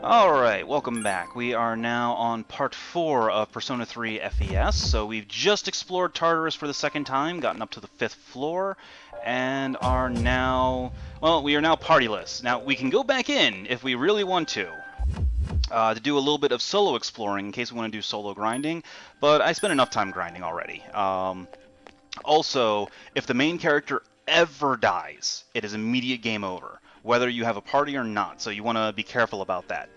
Alright, welcome back. We are now on part 4 of Persona 3 FES. So we've just explored Tartarus for the second time, gotten up to the 5th floor, and are now... well, we are now partyless. Now, we can go back in if we really want to do a little bit of solo exploring in case we want to do solo grinding, but I spent enough time grinding already. Also, if the main character ever dies, it is immediate game over, whether you have a party or not, so you want to be careful about that.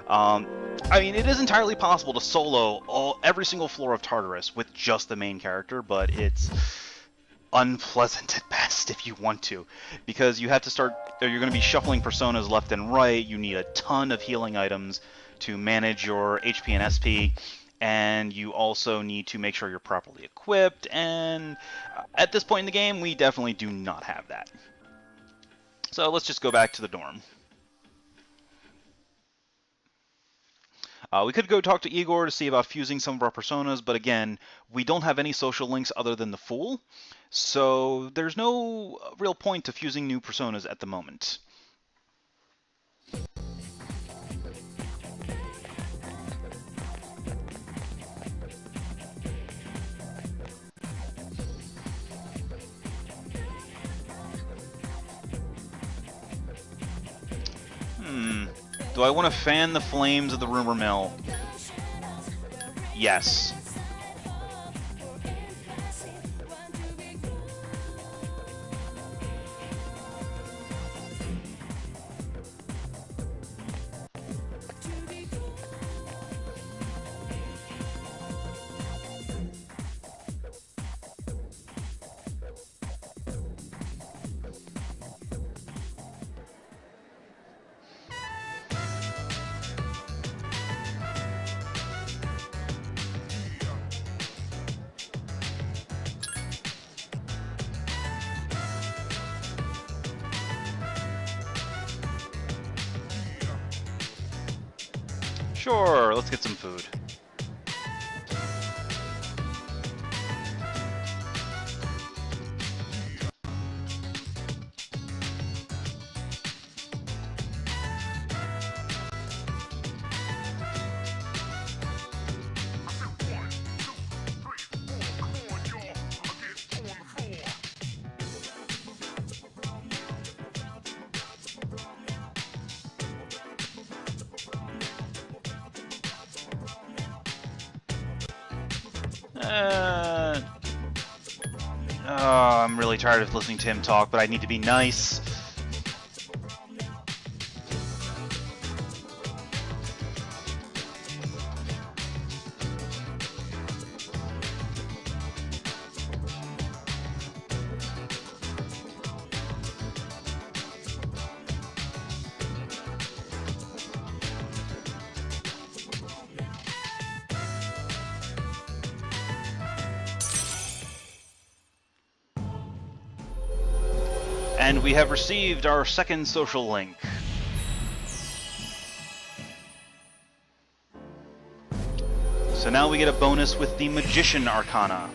I mean, it is entirely possible to solo every single floor of Tartarus with just the main character, but it's unpleasant at best if you want to, because you have to start, or you're going to be shuffling personas left and right. You need a ton of healing items to manage your HP and SP, and you also need to make sure you're properly equipped, and at this point in the game, we definitely do not have that. So let's just go back to the dorm. We could go talk to Igor to see about fusing some of our personas, but again, we don't have any social links other than the Fool, so there's no real point to fusing new personas at the moment. Do I want to fan the flames of the rumor mill? Yes. Sure, let's get some food. I'm really tired of listening to him talk, but I need to be nice. And we have received our second social link. So now we get a bonus with the Magician Arcana.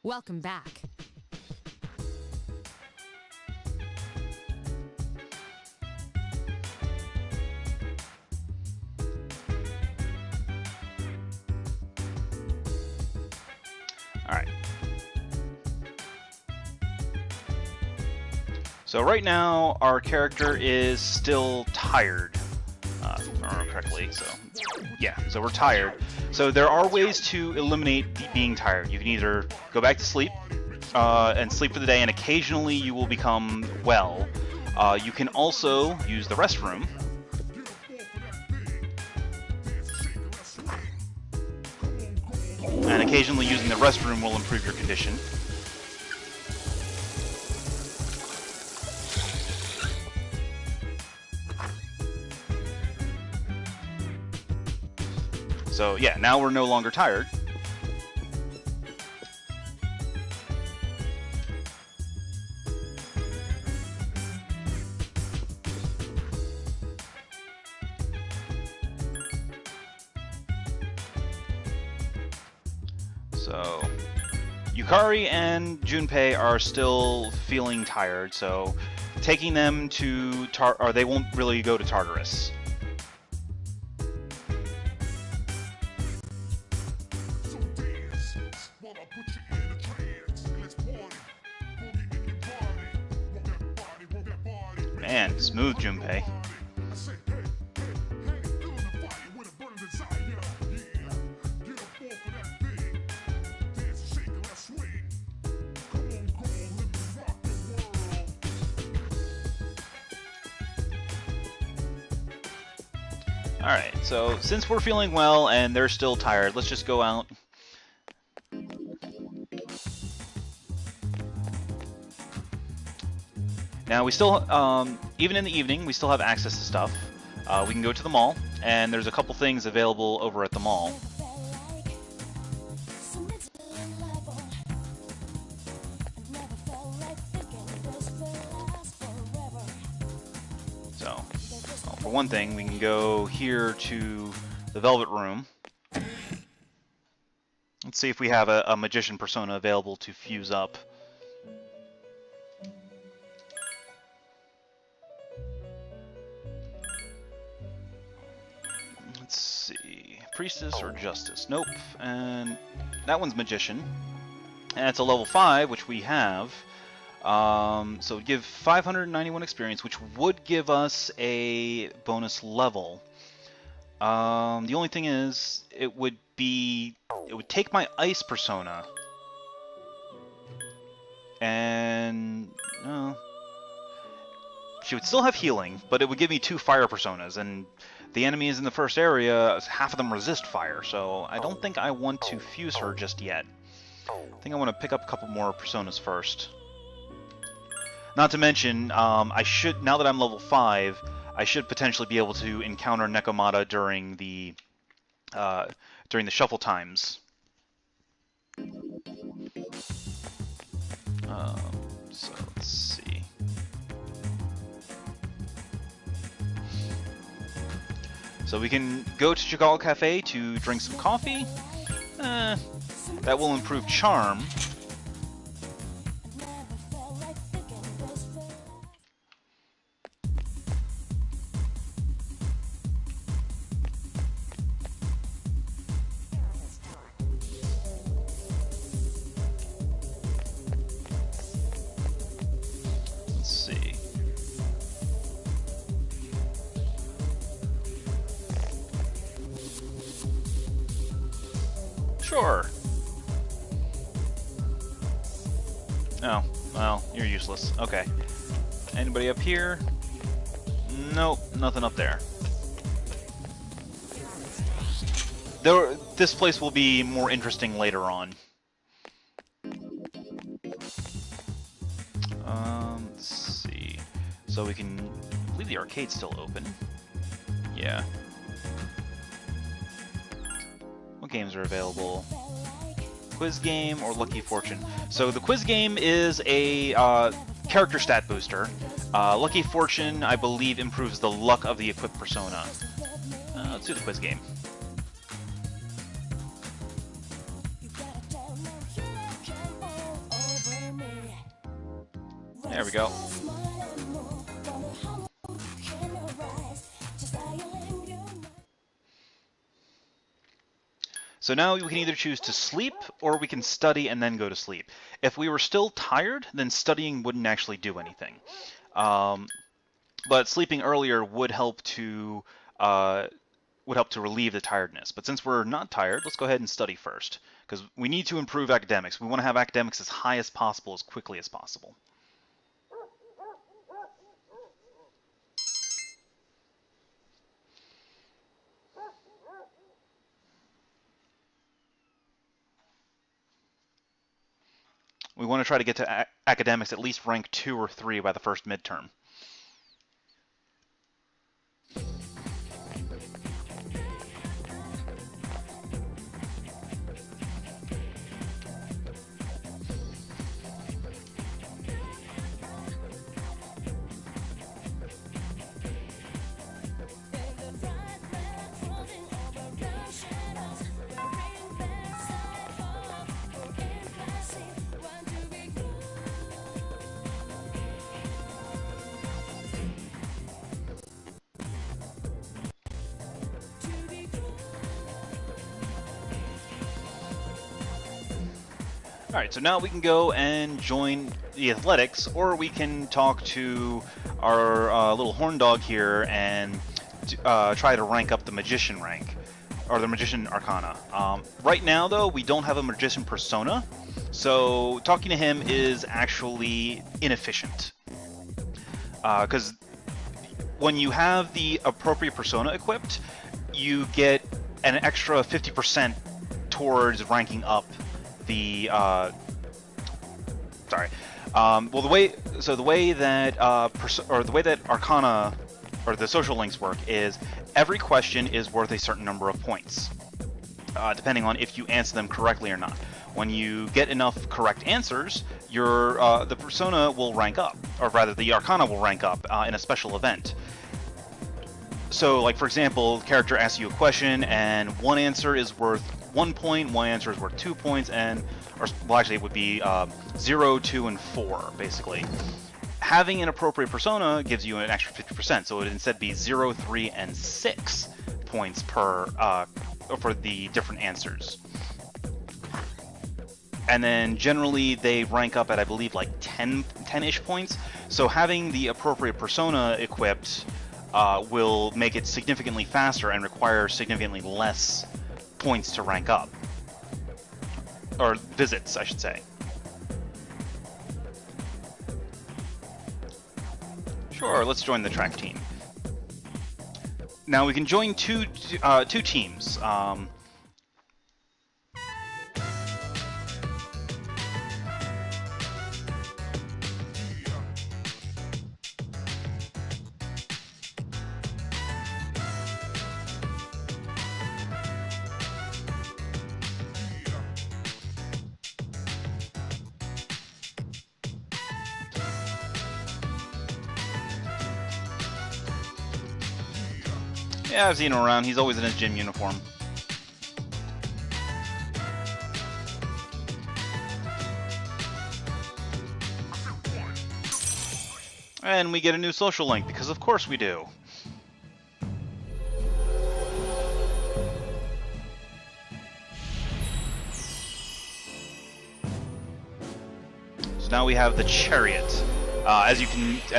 Welcome back. Alright. So right now, our character is still tired, if I remember correctly, so yeah, so we're tired. So there are ways to eliminate being tired. You can either go back to sleep, and sleep for the day, and occasionally you will become well. You can also use the restroom. And occasionally using the restroom will improve your condition. So yeah, now we're no longer tired. So Yukari and Junpei are still feeling tired, so taking them to or they won't really go to Tartarus. Man, smooth Junpei. Alright, so since we're feeling well and they're still tired, let's just go out. Now we still, even in the evening, we still have access to stuff. We can go to the mall, and there's a couple things available over at the mall. So, well, for one thing, we can go here to the Velvet Room. Let's see if we have a Magician persona available to fuse up. Let's see, Priestess or Justice? Nope, and that one's Magician. And it's a level 5, which we have. So it would give 591 experience, which would give us a bonus level. The only thing is, it would take my Ice persona. And, she would still have healing, but it would give me 2 Fire personas, and the enemies in the first area, half of them resist fire, so I don't think I want to fuse her just yet. I think I want to pick up a couple more personas first. Not to mention, now that I'm level 5, I should potentially be able to encounter Nekomata during the shuffle times. So let's see. So we can go to Chagall Cafe to drink some coffee. That will improve charm. Let's see. Sure. Oh, well, you're useless. Okay. Anybody up here? Nope, nothing up there. This place will be more interesting later on. Let's see. So we can... I believe the arcade's still open. Yeah. What games are available? Quiz game or Lucky Fortune. So the quiz game is a character stat booster. Lucky Fortune, I believe, improves the luck of the equipped persona. Let's do the quiz game. There we go. So now we can either choose to sleep, or we can study and then go to sleep. If we were still tired, then studying wouldn't actually do anything. But sleeping earlier would help to relieve the tiredness. But since we're not tired, let's go ahead and study first, because we need to improve academics. We want to have academics as high as possible, as quickly as possible. We want to try to get to academics at least rank 2 or 3 by the first midterm. Alright, so now we can go and join the athletics, or we can talk to our little horn dog here and try to rank up the magician rank, or the magician arcana. Right now, though, we don't have a magician persona, so talking to him is actually inefficient. Because when you have the appropriate persona equipped, you get an extra 50% towards ranking up the well, the way that the way that Arcana or the social links work is every question is worth a certain number of points, depending on if you answer them correctly or not. When you get enough correct answers, your the persona will rank up, or rather, the Arcana will rank up in a special event. So, like for example, the character asks you a question, and one answer is worth 1 point, one answer is worth 2 points, and, well, actually, it would be 0, 2, and 4, basically. Having an appropriate persona gives you an extra 50%, so it would instead be 0, 3, and 6 points per for the different answers. And then generally they rank up at, I believe, like 10-ish points. So having the appropriate persona equipped will make it significantly faster and require significantly less points to rank up. Or visits, I should say. Sure, let's join the track team. Now we can join two teams. Yeah, I've seen him around. He's always in his gym uniform. And we get a new social link, because of course we do. So now we have the chariot. As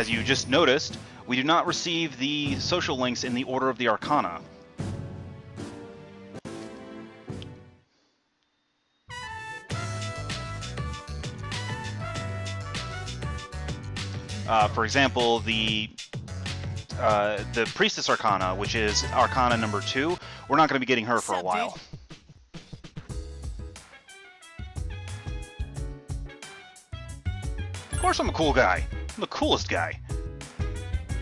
you just noticed, we do not receive the social links in the order of the Arcana. For example, the Priestess Arcana, which is Arcana number 2, we're not going to be getting her for a while. Of course I'm a cool guy. I'm the coolest guy.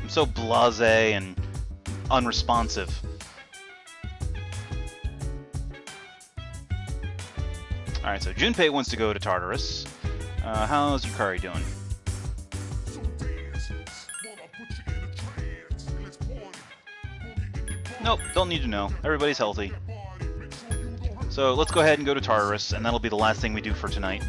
I'm so blasé and unresponsive. Alright, so Junpei wants to go to Tartarus. How's Yukari doing? Nope, don't need to know. Everybody's healthy. So let's go ahead and go to Tartarus, and that'll be the last thing we do for tonight.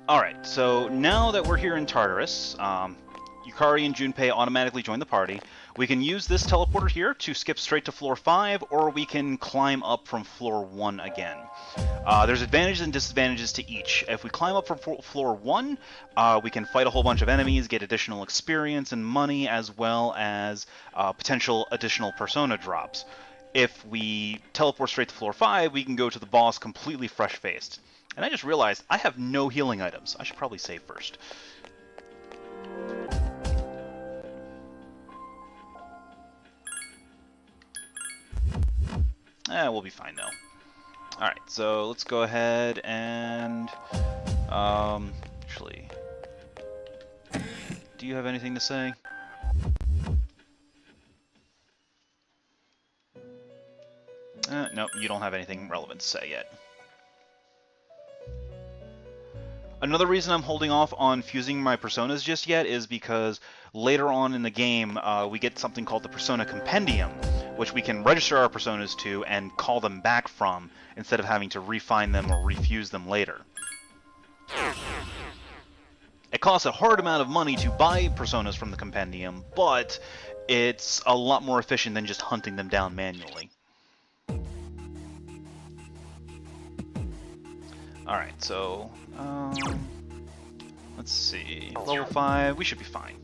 Alright, so now that we're here in Tartarus, Yukari and Junpei automatically join the party. We can use this teleporter here to skip straight to floor 5, or we can climb up from floor 1 again. There's advantages and disadvantages to each. If we climb up from floor 1, we can fight a whole bunch of enemies, get additional experience and money, as well as potential additional persona drops. If we teleport straight to floor 5, we can go to the boss completely fresh-faced. And I just realized I have no healing items. I should probably save first. We'll be fine though. Alright, so let's go ahead and... actually... Do you have anything to say? Nope, you don't have anything relevant to say yet. Another reason I'm holding off on fusing my personas just yet is because later on in the game we get something called the Persona Compendium, which we can register our personas to and call them back from instead of having to refine them or refuse them later. It costs a hard amount of money to buy personas from the compendium, but it's a lot more efficient than just hunting them down manually. Alright, so, let's see, level 5, we should be fine.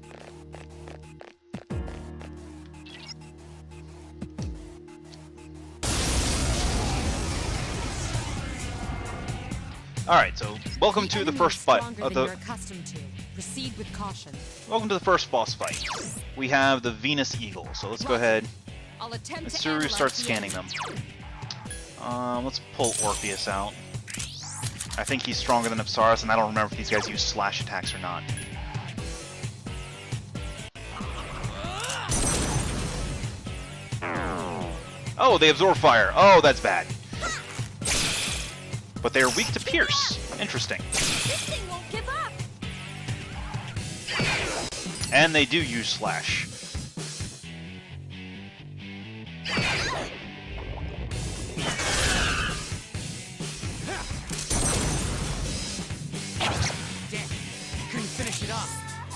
Alright, so welcome to the first fight of the... Proceed with caution. Welcome to the first boss fight. We have the Venus Eagle, so let's go ahead. Tsuru starts scanning them. Let's pull Orpheus out. I think he's stronger than Apsaris, and I don't remember if these guys use slash attacks or not. Oh, they absorb fire. Oh, that's bad. But they are weak to pierce. Interesting. This thing won't give up. And they do use slash.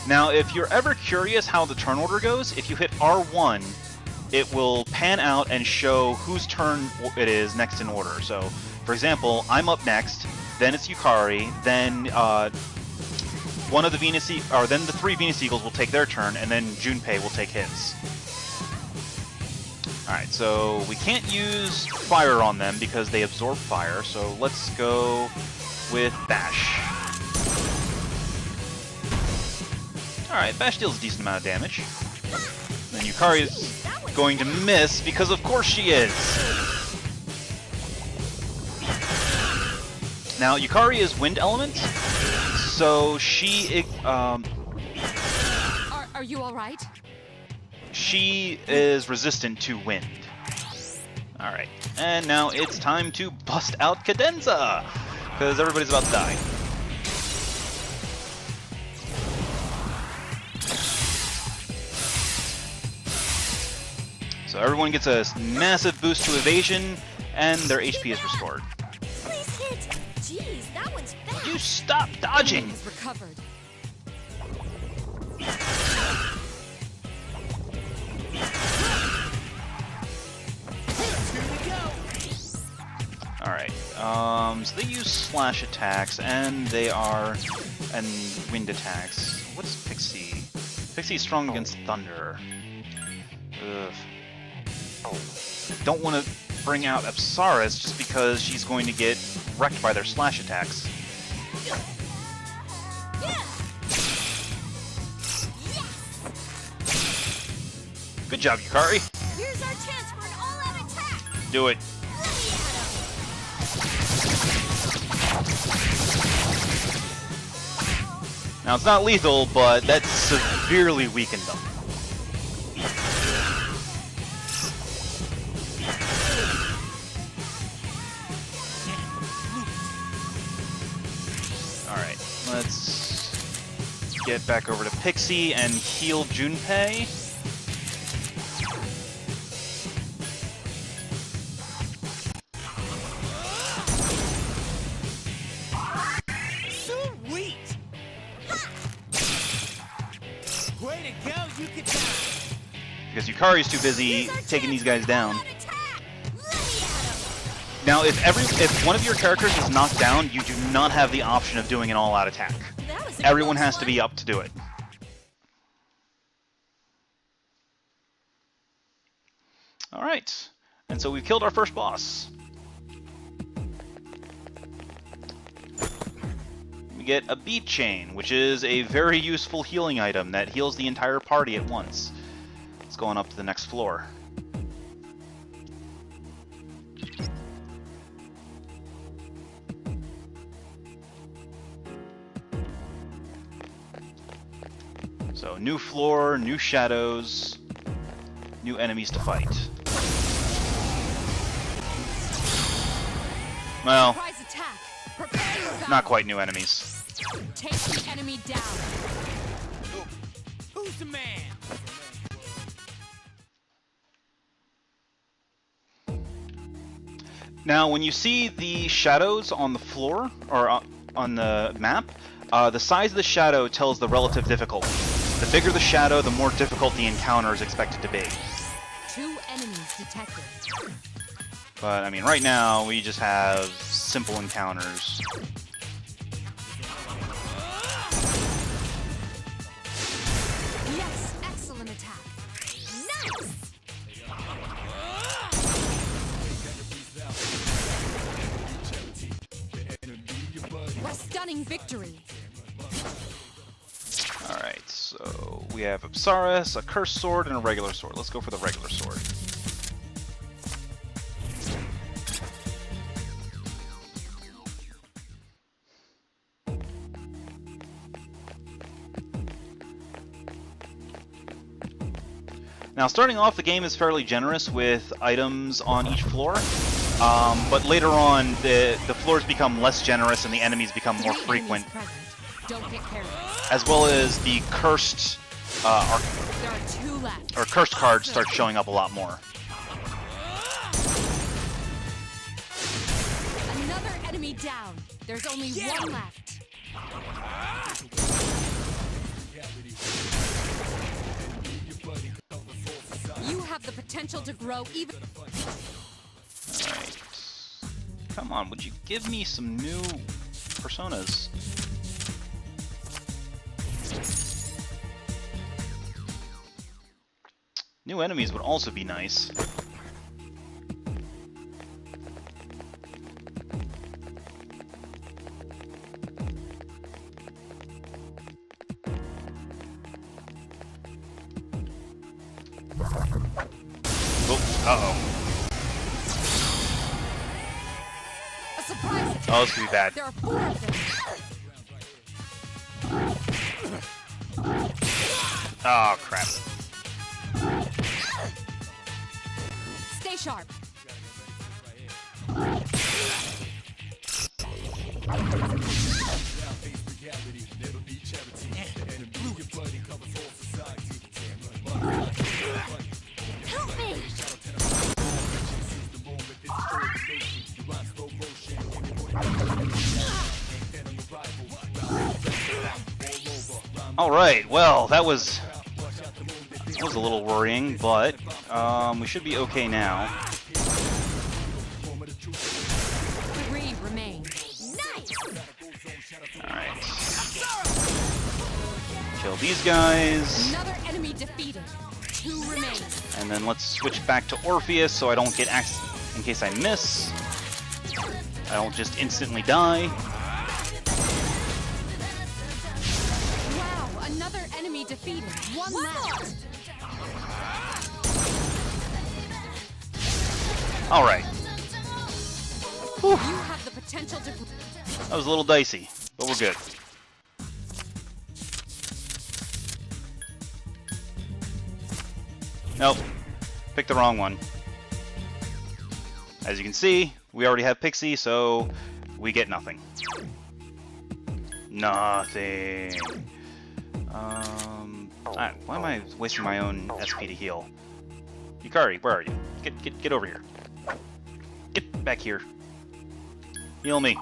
Now, if you're ever curious how the turn order goes, if you hit R1, it will pan out and show whose turn it is next in order. So, for example, I'm up next, then it's Yukari, then one of the then the 3 Venus Eagles will take their turn, and then Junpei will take his. Alright, so we can't use fire on them because they absorb fire, so let's go with Bash. Alright, Bash deals a decent amount of damage. Then Yukari is going to miss, because of course she is! Now, Yukari is wind element, so she... Are you alright? She is resistant to wind. Alright, and now it's time to bust out Cadenza! Because everybody's about to die. So everyone gets a massive boost to evasion, and their HP is restored. Please hit! Jeez, that one's fast! You stop dodging! Has recovered. Alright, so they use slash attacks, and and wind attacks. What's Pixie? Pixie's strong against thunder. Ugh. Don't want to bring out Apsaris just because she's going to get wrecked by their slash attacks. Good job, Yukari. Here's our chance for an all-out attack. Do it. Now, it's not lethal, but that severely weakened them. Alright, let's get back over to Pixie and heal Junpei. Because Yukari's too busy taking these guys down. Now, if one of your characters is knocked down, you do not have the option of doing an all-out attack. Everyone has to be up to do it. Alright, and so we've killed our first boss. We get a beat chain, which is a very useful healing item that heals the entire party at once. It's going up to the next floor. So, new floor, new shadows, new enemies to fight. Well, not quite new enemies. Take the enemy down. Who's the man? Now, when you see the shadows on the floor, or map, the size of the shadow tells the relative difficulty. The bigger the shadow, the more difficult the encounter is expected to be. 2 enemies detected. But, I mean, right now, we just have simple encounters. Yes, excellent attack. Nice! A stunning victory. Alright, so we have Apsaris, a cursed sword, and a regular sword. Let's go for the regular sword. Now, starting off, the game is fairly generous with items on each floor, but later on, the floors become less generous and the enemies become more frequent, Don't get carried. as well as the cursed There are 2 left. or cursed cards start showing up a lot more. Another enemy down. There's only 1 left. You have the potential to grow even. Alright. Come on, would you give me some new personas? New enemies would also be nice. Oh, uh-oh. A surprise attack. Oh, this could be bad. There are 4 of them. Oh, crap. Stay sharp. Help me! Alright, well, that was a little worrying, but we should be okay now. 3 remain. Nice! Alright. Kill these guys. Another enemy defeated. 2 remain. And then let's switch back to Orpheus so I don't get in case I miss. I don't just instantly die. Wow, another enemy defeated. 1 left. Alright. You have the potential to. That was a little dicey, but we're good. Nope. Picked the wrong one. As you can see, we already have Pixie, so we get nothing. Nothing. Why am I wasting my own SP to heal? Yukari, where are you? Get over here. Get back here. Heal me.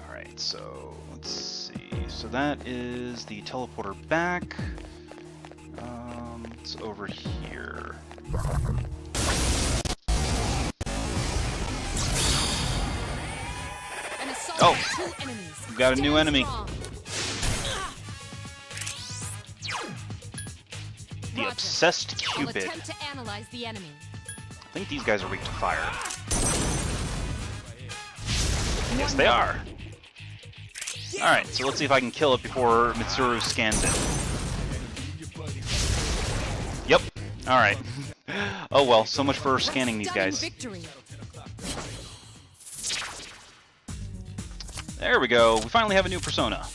Alright, so let's see. So that is the teleporter back. It's over here. An assault Oh, by 2 enemies. we've got a new Stand enemy. strong. The Roger. Obsessed I'll Cupid. attempt to analyze the enemy. I think these guys are weak to fire. Yes, they are. Alright, so let's see if I can kill it before Mitsuru scans it. Yep. Alright. Oh well, so much for scanning these Stunning guys. Victory. There we go. We finally have a new persona.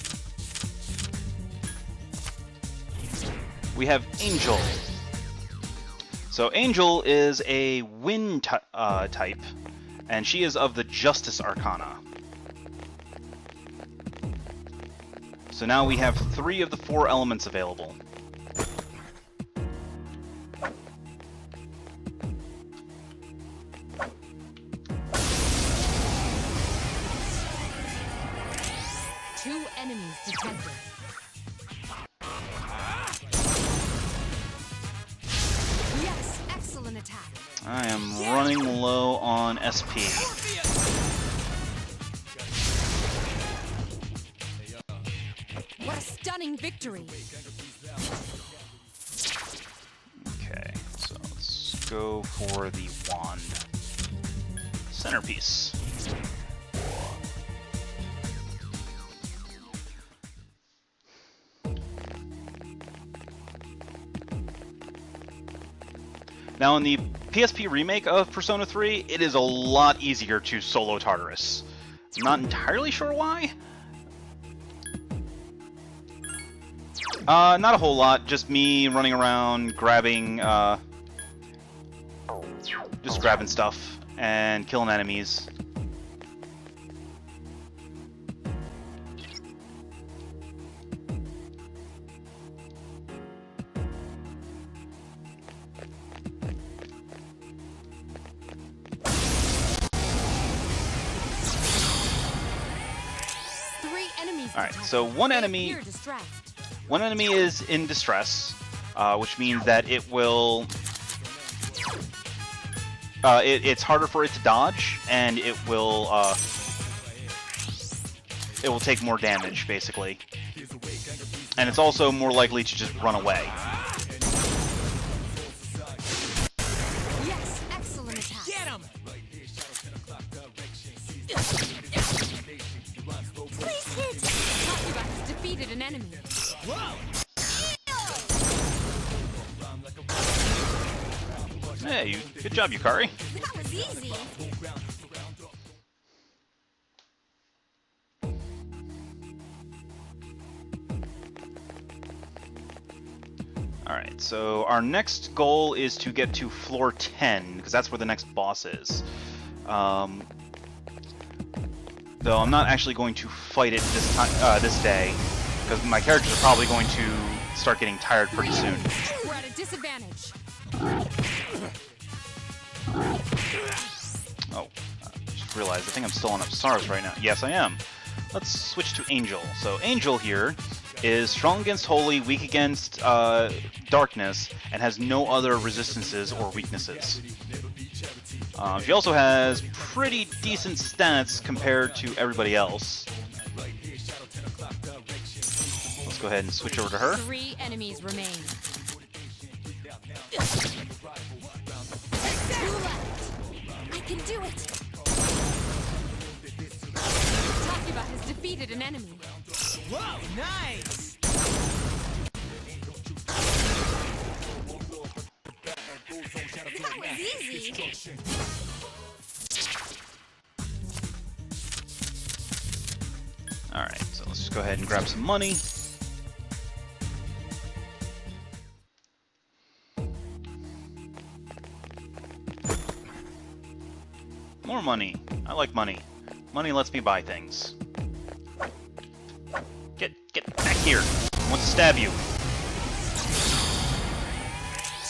We have Angel. So Angel is a wind type, and she is of the Justice Arcana. So now we have 3 of the 4 elements available. enemies detected. Yes, excellent attack. I am running low on SP. What a stunning victory. Okay, so let's go for the wand. Centerpiece. Now, in the PSP remake of Persona 3, it is a lot easier to solo Tartarus. I'm not entirely sure why. Not a whole lot, just me running around, grabbing, just grabbing stuff and killing enemies. Alright, so one enemy is in distress, which means that it will... it's harder for it to dodge, and it will take more damage, basically. And it's also more likely to just run away. Yes, excellent attack. Get him! Please hit! Technomagus has defeated an enemy. Whoa! Hey, good job, Yukari. That was easy. Alright, so our next goal is to get to floor 10, because that's where the next boss is. Though I'm not actually going to fight it this time, this day, because my characters are probably going to start getting tired pretty soon. We're at a disadvantage. Oh, just realized, I think I'm still on Upstars right now. Yes, I am. Let's switch to Angel. So Angel here is strong against Holy, weak against Darkness, and has no other resistances or weaknesses. She also has pretty decent stats compared to everybody else. Let's go ahead and switch over to her. 3 enemies remain. 2 left. I can do it. Technomagus has defeated an enemy. Whoa, nice! That was easy. Alright, so let's just go ahead and grab some money. More money. I like money. Money lets me buy things. Get back here. I want to stab you.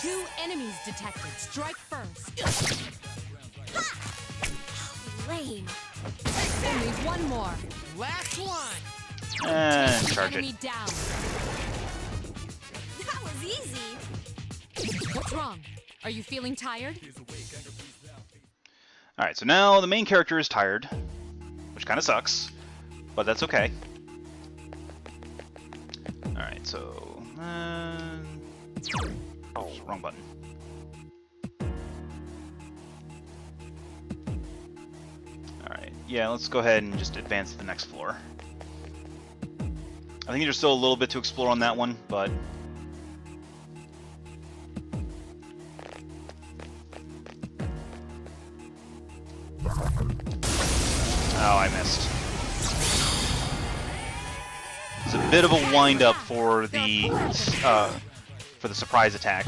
2 enemies detected. Strike first. Lame. Only one more. Last one! And charge Enemy it. down. That was easy. What's wrong? Are you feeling tired? Alright, so now the main character is tired, which kind of sucks, but that's okay. Alright, so... oh, wrong button. Alright, yeah, let's go ahead and just advance to the next floor. I think there's still a little bit to explore on that one, but... oh, I missed. It's a bit of a wind-up for the surprise attack.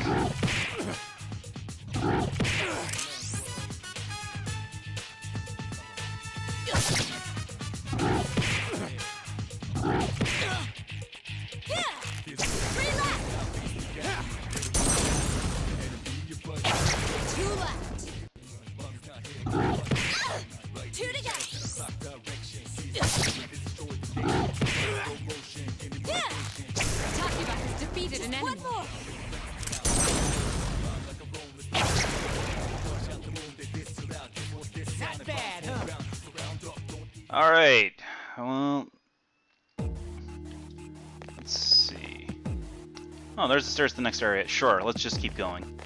Alright, well, let's see. Oh, there's the stairs to the next area. Sure, let's just keep going.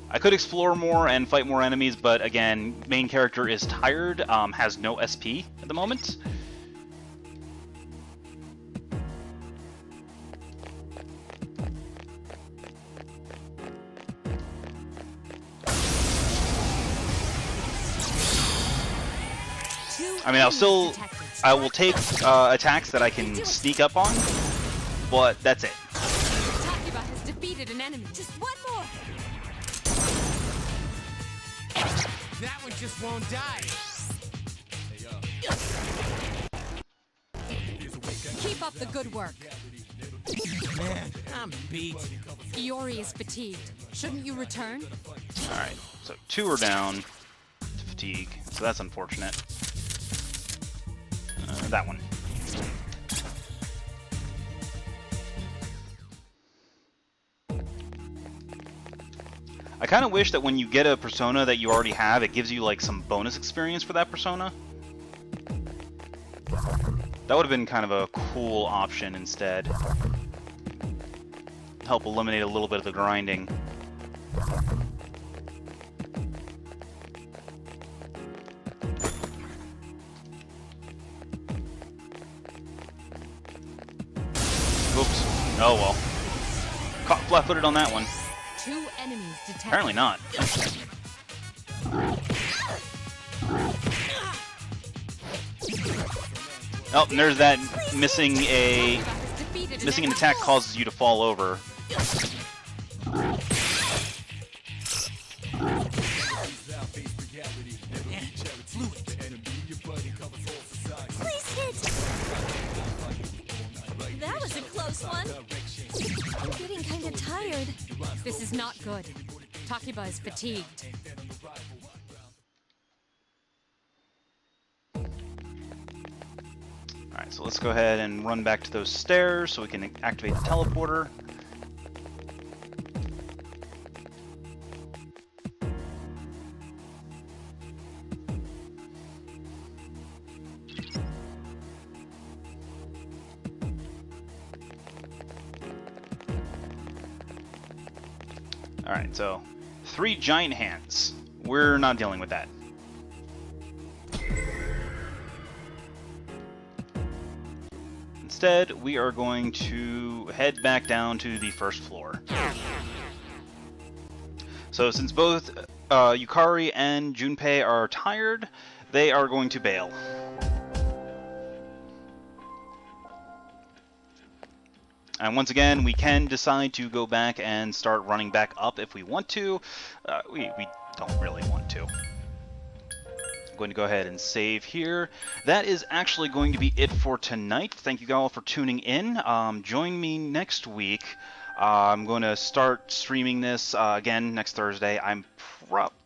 I could explore more and fight more enemies, but again, main character is tired, has no SP at the moment. I mean, I will take attacks that I can sneak up on, but that's it. Takuba has defeated an enemy. Just one more. That one just won't die. Keep up the good work. Man, I'm beat. Iori is fatigued. Shouldn't you return? Alright, so 2 are down to fatigue, so that's unfortunate. That one. I kind of wish that when you get a persona that you already have, it gives you like some bonus experience for that persona. That would have been kind of a cool option instead. Help eliminate a little bit of the grinding. Oops. Oh well. Caught flat-footed on that one. 2 enemies detected. Apparently not. Oh, and there's that missing an attack causes you to fall over. Please hit! That was a close one. I'm getting kind of tired. This is not good. Takuba is fatigued. Alright, so let's go ahead and run back to those stairs so we can activate the teleporter. Alright, so 3 giant hands. We're not dealing with that. Instead, we are going to head back down to the first floor. So since both Yukari and Junpei are tired, they are going to bail. And once again, we can decide to go back and start running back up if we want to. We don't really want to. I'm going to go ahead and save here. That is actually going to be it for tonight. Thank you all for tuning in. Join me next week. I'm going to start streaming this again next Thursday.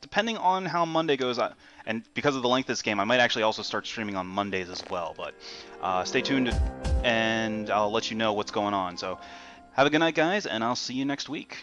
Depending on how Monday goes, and because of the length of this game, I might actually also start streaming on Mondays as well. But stay tuned, and I'll let you know what's going on. So have a good night, guys, and I'll see you next week.